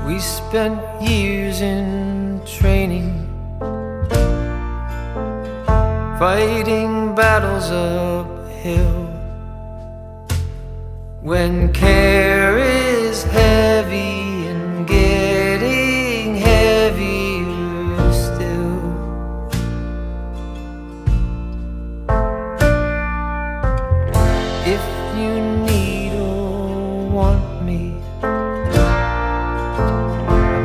We spent years in training, fighting battles uphill. When care is heavy and getting heavier still, if you need or want me, I'm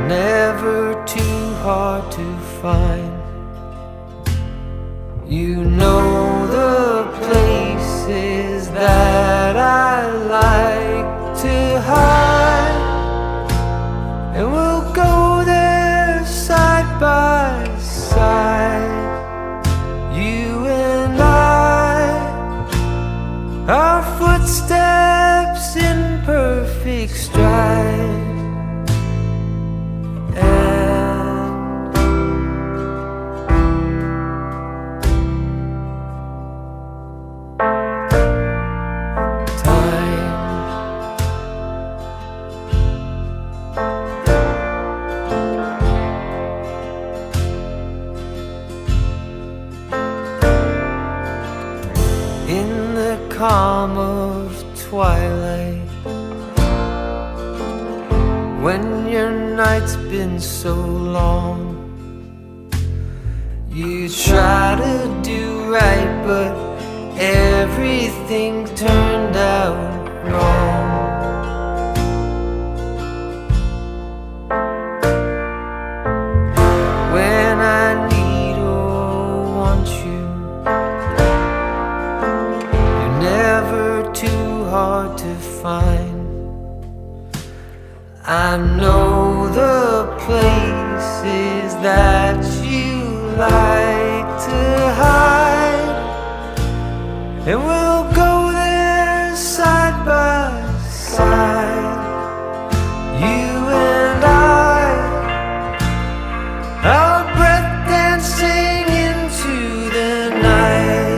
never too hard to find. You know the places that I like to hide, and we'll go there side by side. You and I, our footsteps in perfect stride. In the calm of twilight, when your night's been so long, you try to do right, but everything turned out wrong. When I need or want you, never too hard to find. I know the places that you like to hide, and we'll go there side by side. You and I, our breath dancing into the night.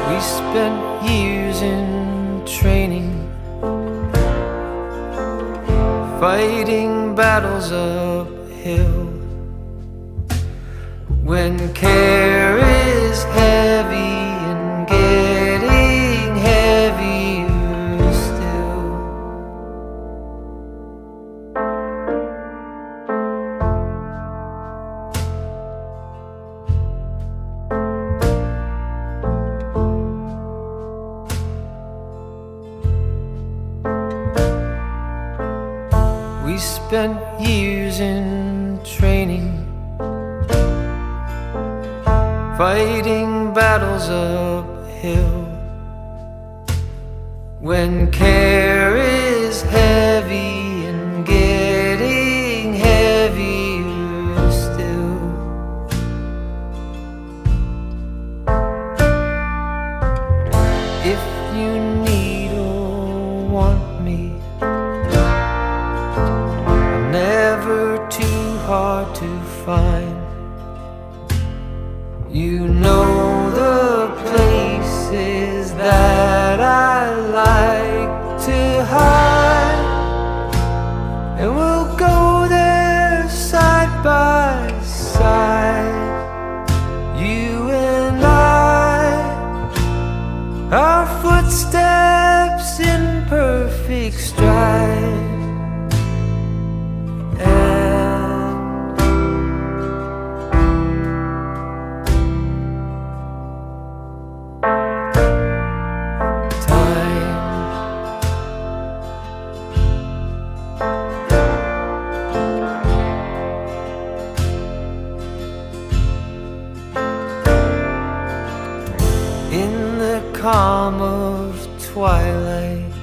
We spent years in training, fighting battles uphill. When care is heavy and getting heavier still, we spent years in training, fighting battles uphill. When care is heavy and getting heavier still, if you need or want me, I'm never too hard to find. You know the places that I like to hide, and we'll go there side by side. You and I, our footsteps in perfect stride. calm of twilight,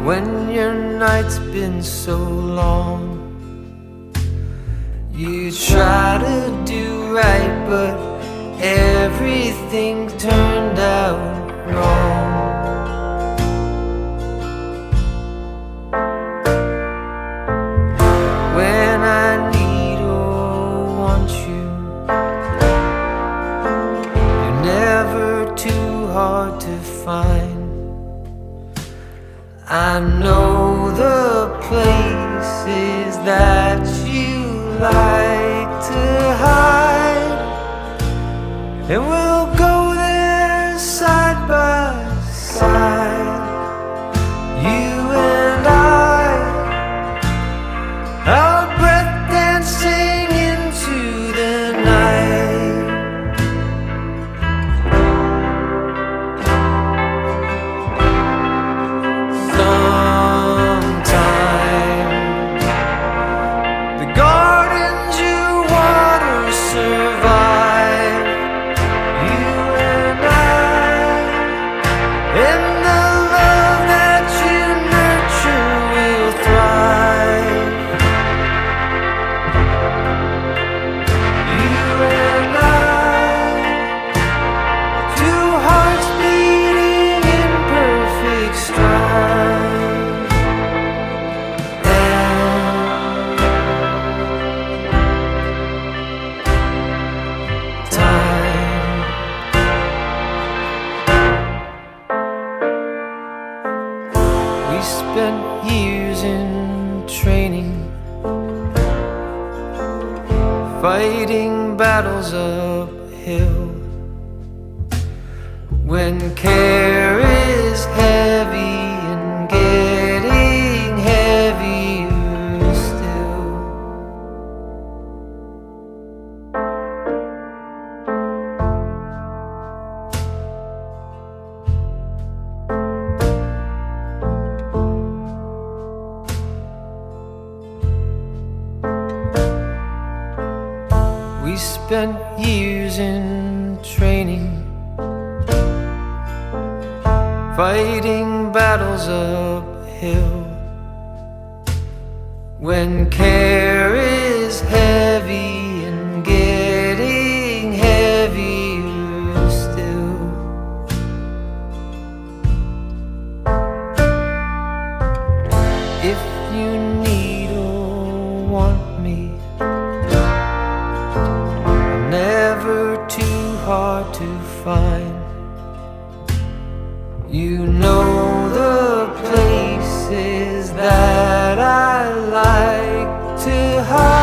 when your night's been so long. You try to do right, but everything turned out wrong. When I need or want you, you're never too hard to find. I know the places that you like to hide, and we'll go there side by side, you and I, our breath dancing into the night. Sometime the gardens you water survive, you and I, and the love that you nurture will thrive. You and I, two hearts beating in perfect stride. We spent years in training, fighting battles uphill. When care is heavy and getting heavier still. We spent years in training, fighting battles uphill. When care is heavy and getting heavier still. If you need or want me, never too hard to find. You know the places that I like to hide.